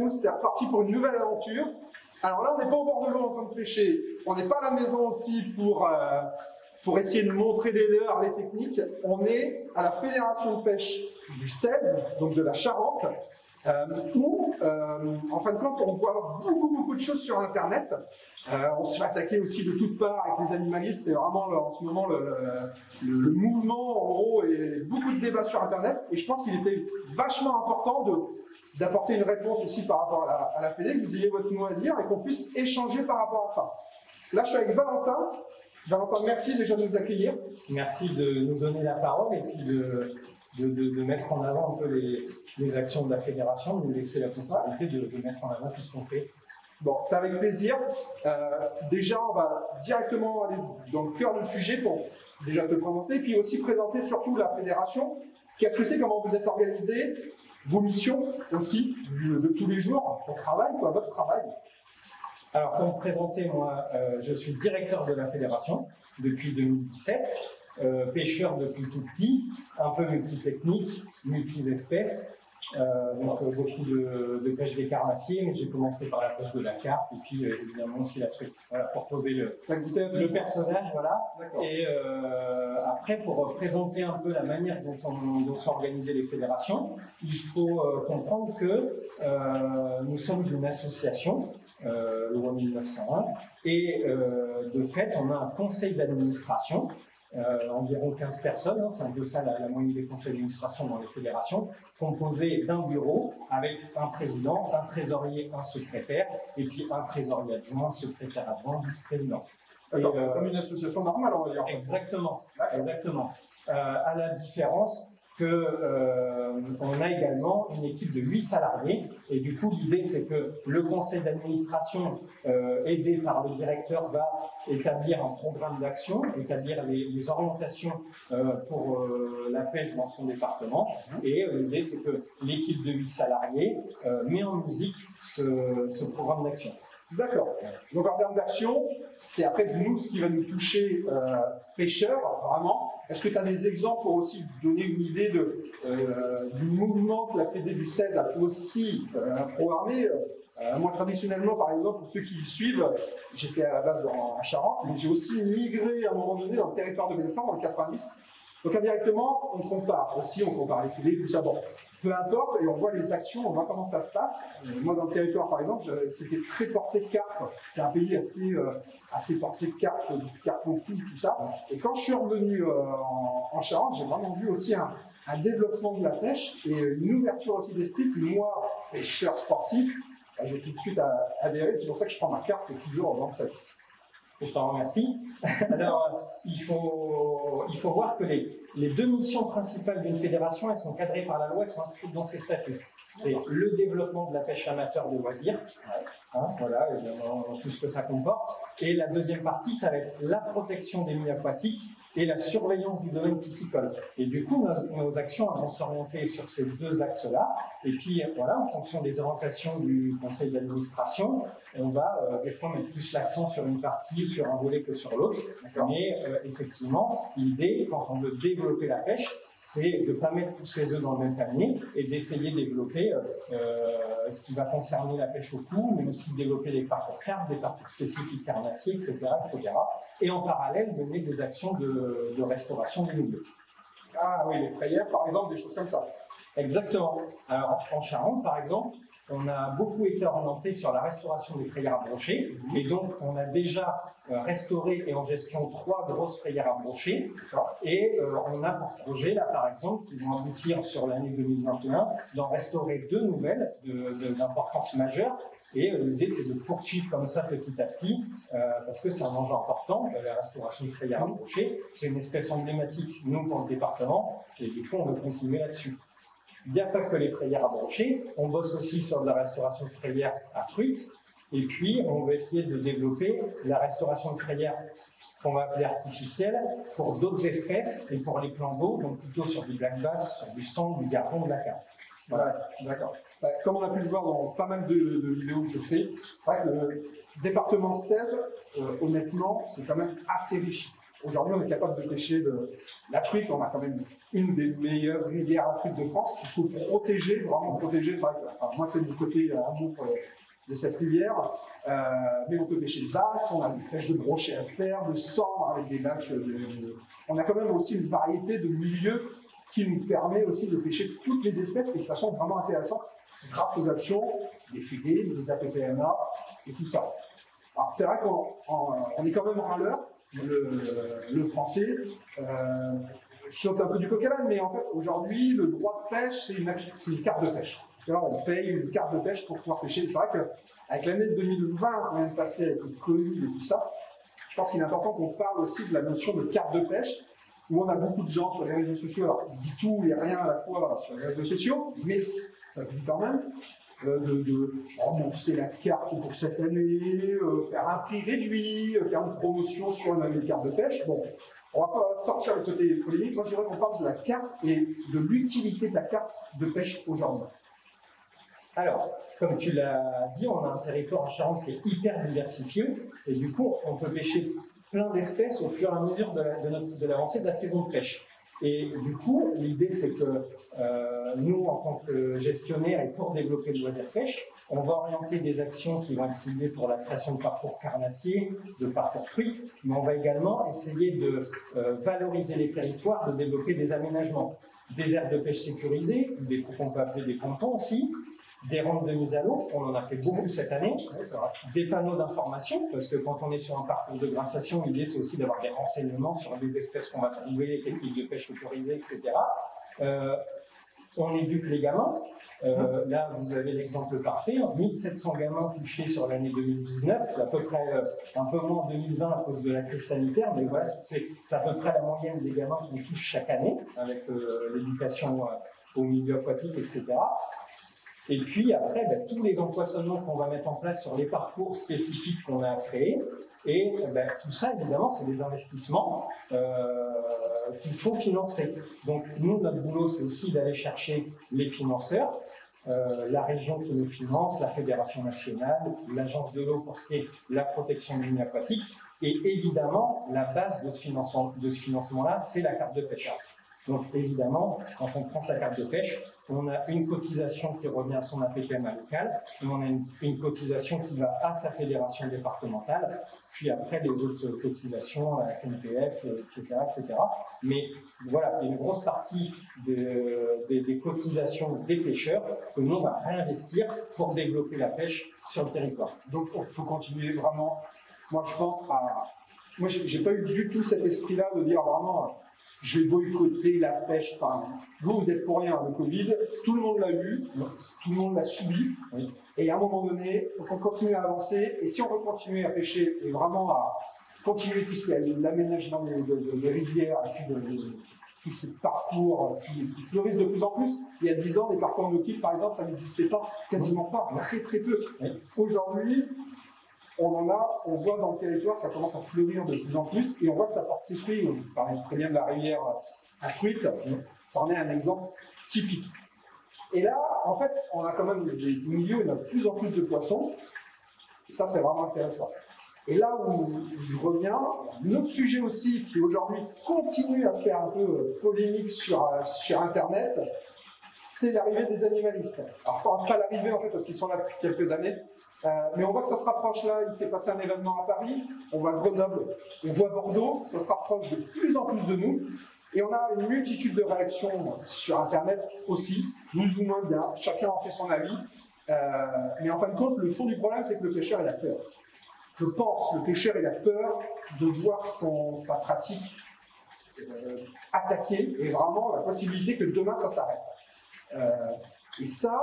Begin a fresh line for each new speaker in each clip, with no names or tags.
tous, c'est reparti pour une nouvelle aventure. Alors là, on n'est pas au bord de l'eau en train de pêcher, on n'est pas à la maison aussi pour essayer de montrer des leurres, les techniques. On est à la Fédération de pêche du 16, donc de la Charente, où, en fin de compte, on voit beaucoup de choses sur Internet. On se fait attaquer aussi de toutes parts avec les animalistes. C'est vraiment, en ce moment, le mouvement, en gros, et beaucoup de débats sur Internet. Et je pense qu'il était vachement important d'apporter une réponse aussi par rapport à la Fédé, que vous ayez votre mot à dire et qu'on puisse échanger par rapport à ça. Là, je suis avec Valentin. Valentin, merci déjà de nous accueillir.
Merci de nous donner la parole et puis de mettre en avant un peu les actions de la fédération, de nous laisser la possibilité de mettre en avant tout ce qu'on fait.
Bon, c'est avec plaisir. Déjà, on va directement aller dans le cœur du sujet pour déjà te présenter, puis aussi présenter surtout la fédération. Qu'est-ce que c'est, comment vous êtes organisé, vos missions aussi, de tous les jours, votre travail, votre travail.
Alors, comme présenté, moi, je suis directeur de la fédération depuis 2017, pêcheur depuis tout petit, un peu multitechnique, multi-espèces, donc beaucoup de pêche des carnassiers, mais j'ai commencé par la pêche de la carpe et puis évidemment aussi la truite. Voilà, pour poser le personnage, voilà. Et après, pour présenter un peu la manière dont sont organisées les fédérations, il faut comprendre que nous sommes une association, loi 1901, et de fait, on a un conseil d'administration, environ 15 personnes, hein, c'est un peu ça la moyenne des conseils d'administration dans les fédérations, composé d'un bureau avec un président, un trésorier, un secrétaire, et puis un trésorier adjoint, secrétaire adjoint, vice-président.
Comme une association normale, on va dire.
Exactement, exactement. À la différence on a également une équipe de 8 salariés et du coup l'idée c'est que le conseil d'administration aidé par le directeur va établir un programme d'action, établir les orientations pour la pêche dans son département et l'idée c'est que l'équipe de 8 salariés met en musique ce programme d'action.
D'accord. Donc en termes d'action, c'est après nous ce qui va nous toucher pêcheurs, vraiment. Est-ce que tu as des exemples pour aussi donner une idée du mouvement que la Fédé du 16 a pu aussi programmer moi, traditionnellement, par exemple, pour ceux qui le suivent, j'étais à la base en Charente, mais j'ai aussi migré à un moment donné dans le territoire de Belfort, dans le 90. Donc indirectement, on compare aussi, on compare les filets, tout ça. Bon, peu importe, et on voit les actions, on voit comment ça se passe. Moi, dans le territoire, par exemple, c'était très porté de carpe. C'est un pays assez porté de carpe en tout ça. Et quand je suis revenu en Charente, j'ai vraiment vu aussi un développement de la pêche et une ouverture aussi d'esprit. Puis moi, pêcheur sportif, j'ai tout de suite adhéré. C'est pour ça que je prends ma carte toujours dans cette.
Je t'en remercie. Alors, il faut voir que les deux missions principales d'une fédération, elles sont cadrées par la loi, elles sont inscrites dans ses statuts. C'est le développement de la pêche amateur de loisirs, voilà, évidemment, tout ce que ça comporte. Et la deuxième partie, ça va être la protection des milieux aquatiques et la surveillance du domaine piscicole. Et du coup, nos actions vont s'orienter sur ces deux axes-là. Et puis, voilà, en fonction des orientations du conseil d'administration, on va des fois mettre plus l'accent sur une partie, sur un volet que sur l'autre. Mais effectivement, l'idée, quand on veut développer la pêche, c'est de ne pas mettre tous ses œufs dans le même panier et d'essayer de développer ce qui va concerner la pêche au cou, mais aussi développer des parcours carpes, des parcours spécifiques carnassiers, etc., etc. Et en parallèle, mener des actions de restauration des milieux.
Ah oui, les frayères, par exemple, des choses comme ça.
Exactement. Alors, en Charente, par exemple, on a beaucoup été orienté sur la restauration des frayères à brocher. Et donc, on a déjà restauré et en gestion 3 grosses frayères à brocher. Et on a pour projet, là, par exemple, qui vont aboutir sur l'année 2021, d'en restaurer 2 nouvelles d'importance majeure. Et l'idée, c'est de poursuivre comme ça petit à petit, parce que c'est un enjeu important, la restauration de frayères à brocher. C'est une espèce emblématique, nous, pour le département, et du coup, on veut continuer là-dessus. Il n'y a pas que les frayères à brocher, on bosse aussi sur de la restauration de frayères à truite, et puis on va essayer de développer la restauration de frayères qu'on va appeler artificielle pour d'autres espèces et pour les plans d'eau, donc plutôt sur du black bass, sur du sang, du gardon, de la carpe.
Voilà, d'accord. Comme on a pu le voir dans pas mal de vidéos que je fais, c'est vrai que le département 16, honnêtement, c'est quand même assez riche. Aujourd'hui, on est capable de pêcher de la truite. On a quand même une des meilleures rivières à truite de France qu'il faut protéger, vraiment protéger. C'est vrai que, enfin, moi, c'est du côté amour de cette rivière. Mais on peut pêcher de basse, on a des pêches de brochet à faire, de sang avec des lacs. On a quand même aussi une variété de milieux qui nous permet aussi de pêcher toutes les espèces de façon vraiment intéressante, grâce aux actions des FIDE, des APPMA et tout ça. Alors c'est vrai qu'on est quand même en l'heure, le français. Je saute un peu du coq à l'âne, mais en fait aujourd'hui le droit de pêche c'est une carte de pêche. Alors, on paye une carte de pêche pour pouvoir pêcher. C'est vrai qu'avec l'année 2020 qu'on vient de passer avec le Covid et tout ça, je pense qu'il est important qu'on parle aussi de la notion de carte de pêche, où on a beaucoup de gens sur les réseaux sociaux, alors ils disent tout et rien à la fois sur les réseaux sociaux, mais ça se dit quand même de rembourser la carte pour cette année, faire un prix réduit, faire une promotion sur une année de carte de pêche. Bon, on va pas sortir le côté polémique. Moi, je dirais qu'on parle de la carte et de l'utilité de la carte de pêche aujourd'hui.
Alors, comme tu l'as dit, on a un territoire en Charente qui est hyper diversifié, et du coup, on peut pêcher plein d'espèces au fur et à mesure de l'avancée de la saison de pêche. Et du coup, l'idée, c'est que nous, en tant que gestionnaires et pour développer le loisir pêche, on va orienter des actions qui vont être ciblées pour la création de parcours carnassiers, de parcours truites, mais on va également essayer de valoriser les territoires, de développer des aménagements, des aires de pêche sécurisées, qu'on peut appeler des pontons aussi, des rampes de mise à l'eau, on en a fait beaucoup cette année, des panneaux d'information, parce que quand on est sur un parcours de brassation, l'idée c'est aussi d'avoir des renseignements sur les espèces qu'on va trouver, les techniques de pêche autorisées, etc. On éduque les gamins. Là, vous avez l'exemple parfait, 1700 gamins touchés sur l'année 2019, à peu près un peu moins en 2020 à cause de la crise sanitaire, mais voilà, c'est à peu près la moyenne des gamins qu'on touche chaque année, avec l'éducation au milieu aquatique, etc. Et puis après, tous les empoisonnements qu'on va mettre en place sur les parcours spécifiques qu'on a créés. Et tout ça, évidemment, c'est des investissements qu'il faut financer. Donc nous, notre boulot, c'est aussi d'aller chercher les financeurs, la région qui nous finance, la Fédération nationale, l'Agence de l'eau pour ce qui est la protection des milieux aquatiques. Et évidemment, la base de ce financement-là, c'est la carte de pêche. Donc évidemment, quand on prend sa carte de pêche, on a une cotisation qui revient à son APPMA local, et on a une cotisation qui va à sa fédération départementale, puis après les autres cotisations à la FNPF, etc., etc. Mais voilà, il y a une grosse partie des cotisations des pêcheurs que nous, on va réinvestir pour développer la pêche sur le territoire.
Donc il faut continuer vraiment. Moi, je pense à... Moi, j'ai pas eu du tout cet esprit-là de dire vraiment... Je vais boycotter la pêche. Enfin, vous êtes pour rien, le Covid, tout le monde l'a eu, tout le monde l'a subi. Oui. Et à un moment donné, il faut qu'on continue à avancer. Et si on veut continuer à pêcher et vraiment à continuer tout ce qui est l'aménagement des rivières, et puis tous ces parcours qui fleurissent de plus en plus. Il y a 10 ans, les parcours nautiques, par exemple, ça n'existait pas, quasiment pas, très très peu. Oui. Aujourd'hui, on voit dans le territoire, ça commence à fleurir de plus en plus, et on voit que ça porte ses fruits. On parlait très bien de la rivière à truite, ça en est un exemple typique. Et là, en fait, on a quand même des milieux, il y a de plus en plus de poissons, et ça, c'est vraiment intéressant. Et là où je reviens, un autre sujet aussi qui aujourd'hui continue à faire un peu polémique sur Internet, c'est l'arrivée des animalistes. Alors, pas l'arrivée en fait, parce qu'ils sont là depuis quelques années, mais on voit que ça se rapproche là. Il s'est passé un événement à Paris, on voit Grenoble, on voit Bordeaux, ça se rapproche de plus en plus de nous. Et on a une multitude de réactions sur Internet aussi, plus ou moins bien, chacun en fait son avis. Mais en fin de compte, le fond du problème, c'est que le pêcheur, il a peur. Je pense que le pêcheur, il a peur de voir sa pratique attaquée, et vraiment la possibilité que demain, ça s'arrête. Et ça,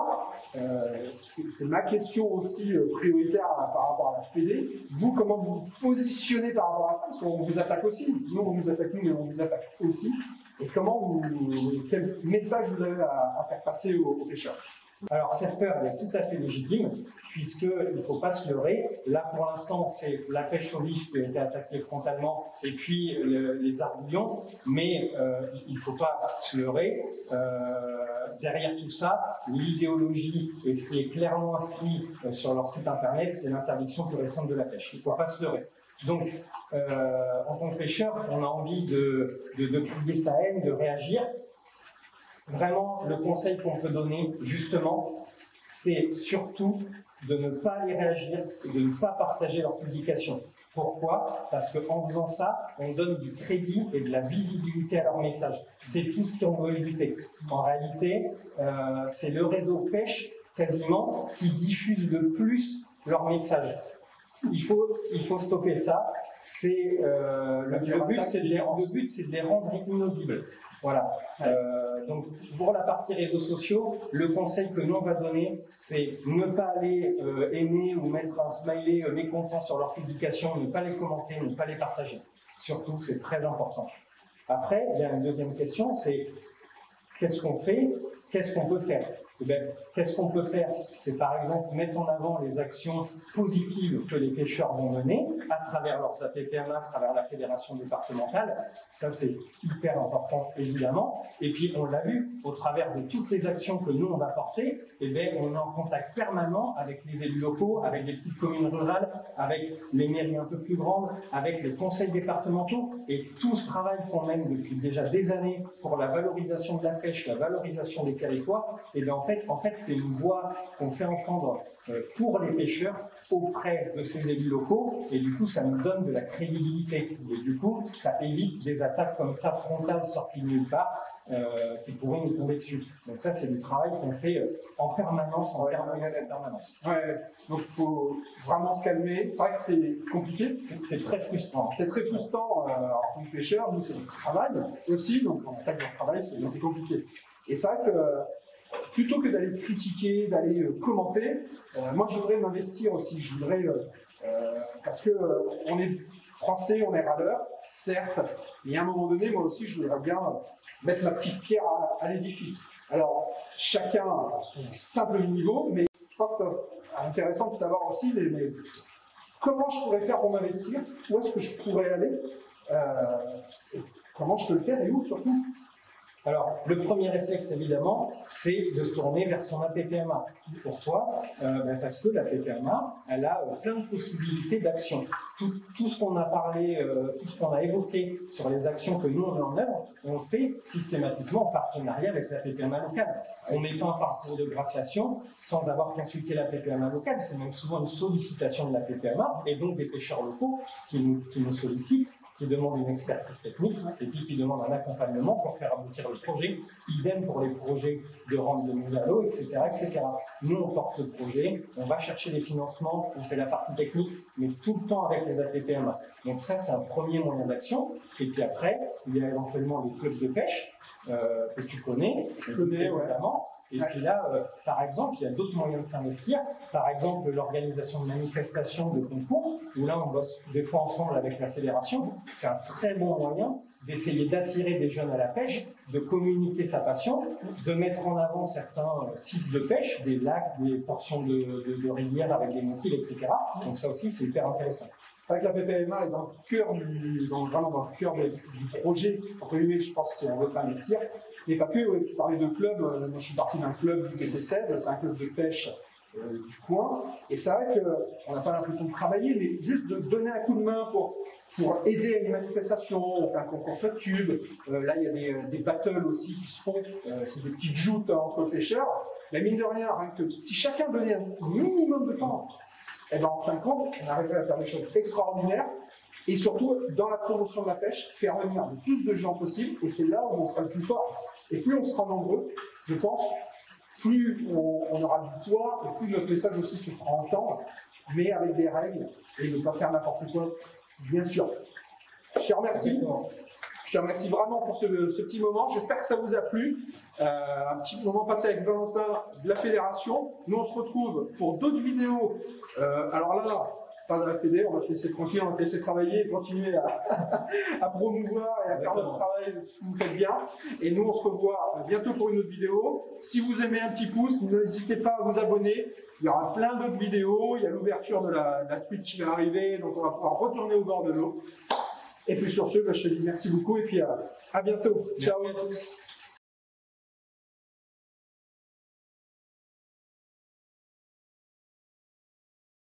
c'est ma question aussi prioritaire par rapport à la Fédé. Vous, comment vous vous positionnez par rapport à ça? Parce qu'on vous attaque aussi. Nous, on nous attaque, mais on vous attaque aussi. Et quel message vous avez à faire passer aux pêcheurs?
Alors, cette peur, elle est tout à fait légitime, puisqu'il ne faut pas se leurrer. Là, pour l'instant, c'est la pêche au vif qui a été attaquée frontalement, et puis les arbouillons. Mais il ne faut pas se leurrer. Derrière tout ça, l'idéologie, et ce qui est clairement inscrit sur leur site internet, c'est l'interdiction plus récente de la pêche. Il ne faut pas se leurrer. Donc, en tant que pêcheur, on a envie de crier sa haine, de réagir. Vraiment, le conseil qu'on peut donner, justement, c'est surtout de ne pas aller réagir et de ne pas partager leurs publications. Pourquoi? Parce qu'en faisant ça, on donne du crédit et de la visibilité à leur message. C'est tout ce qu'on veut éviter. En réalité, c'est le réseau pêche, quasiment, qui diffuse le plus leur message. Il faut stopper ça. Le but, c'est de les rendre inaudibles. Voilà. Donc, pour la partie réseaux sociaux, le conseil que nous on va donner, c'est ne pas aller aimer ou mettre un smiley mécontent sur leurs publications, ne pas les commenter, ne pas les partager. Surtout, c'est très important. Après, il y a une deuxième question, c'est qu'est-ce qu'on fait? Qu'est-ce qu'on peut faire? Eh bien, qu'est-ce qu'on peut faire? C'est par exemple mettre en avant les actions positives que les pêcheurs vont mener à travers leurs APPMA, à travers la fédération départementale. Ça, c'est hyper important, évidemment. Et puis, on l'a vu, au travers de toutes les actions que nous, on va porter, eh bien, on est en contact permanent avec les élus locaux, avec les petites communes rurales, avec les mairies un peu plus grandes, avec les conseils départementaux. Et tout ce travail qu'on mène depuis déjà des années pour la valorisation de la pêche, la valorisation des territoires, eh bien, en fait, c'est une voix qu'on fait entendre pour les pêcheurs auprès de ces élus locaux, et du coup, ça nous donne de la crédibilité. Et du coup, ça évite des attaques comme ça, frontales, sorties de nulle part, qui pourraient nous tomber dessus. Donc ça, c'est du travail qu'on fait en permanence, en permanence.
Ouais, donc il faut vraiment se calmer. C'est vrai que c'est compliqué.
C'est très frustrant.
C'est très frustrant en tant que pêcheur. Nous, c'est notre travail aussi, donc on attaque notre travail, c'est compliqué. Et c'est vrai que plutôt que d'aller critiquer, d'aller commenter, moi je voudrais m'investir aussi. Je voudrais, parce que on est français, on est râleur, certes, mais à un moment donné, moi aussi, je voudrais bien mettre ma petite pierre à l'édifice. Alors, chacun à son simple niveau, mais je pense que c'est intéressant de savoir aussi comment je pourrais faire pour m'investir, où est-ce que je pourrais aller, comment je peux le faire et où surtout.
Alors, le premier réflexe, évidemment, c'est de se tourner vers son APPMA. Pourquoi? Parce que l'APPMA, elle a plein de possibilités d'action. Tout ce qu'on a parlé, tout ce qu'on a évoqué sur les actions que nous, on met en œuvre, on le fait systématiquement en partenariat avec l'APPMA locale. On n'est pas un parcours de graciation sans avoir consulté l'APPMA locale. C'est même souvent une sollicitation de l'APPMA et donc des pêcheurs locaux qui nous sollicitent, qui demandent une expertise technique et puis qui demandent un accompagnement pour faire aboutir le projet. Idem pour les projets de rente de mise à l'eau, etc., etc. Nous, on porte le projet, on va chercher les financements, on fait la partie technique, mais tout le temps avec les APPMA. Donc ça, c'est un premier moyen d'action. Et puis après, il y a éventuellement les clubs de pêche que tu connais, évidemment. Et puis là, par exemple, il y a d'autres moyens de s'investir. Par exemple, l'organisation de manifestations, de concours, où là, on bosse des fois ensemble avec la fédération. C'est un très bon moyen d'essayer d'attirer des jeunes à la pêche, de communiquer sa passion, de mettre en avant certains sites de pêche, des lacs, des portions de rivières avec des montils, etc. Donc ça aussi, c'est hyper intéressant.
Avec la PPMA est dans le cœur vraiment dans le cœur du projet. Entre guillemets, je pense qu'on veut s'investir. Mais pas que, tu parlais de club, moi je suis parti d'un club du PC16, c'est un club de pêche du coin. Et c'est vrai qu'on n'a pas l'impression de travailler, mais juste de donner un coup de main pour aider à une manifestation, on fait un concours de tube. Là, il y a des battles aussi qui se font, c'est des petites joutes entre pêcheurs. Mais mine de rien, si chacun donnait un minimum de temps, et ben, en fin de compte, on arriverait à faire des choses extraordinaires et surtout, dans la promotion de la pêche, faire venir le plus de gens possible et c'est là où on sera le plus fort. Et plus on sera nombreux, je pense, plus on aura du poids et plus notre message aussi se fera entendre, mais avec des règles et ne pas faire n'importe quoi, bien sûr. Je te remercie. Je te remercie vraiment pour ce petit moment. J'espère que ça vous a plu. Un petit moment passé avec Valentin de la Fédération. Nous, on se retrouve pour d'autres vidéos. Alors là, pas de la Fédé, on va te laisser tranquille, on va te laisser travailler et continuer à promouvoir et à faire notre travail, ce que vous faites bien. Et nous, on se revoit bientôt pour une autre vidéo. Si vous aimez un petit pouce, n'hésitez pas à vous abonner. Il y aura plein d'autres vidéos. Il y a l'ouverture de la Twitch qui va arriver, donc on va pouvoir retourner au bord de l'eau. Et puis sur ce, je te dis merci beaucoup et puis à bientôt. Ciao.
Merci à tous.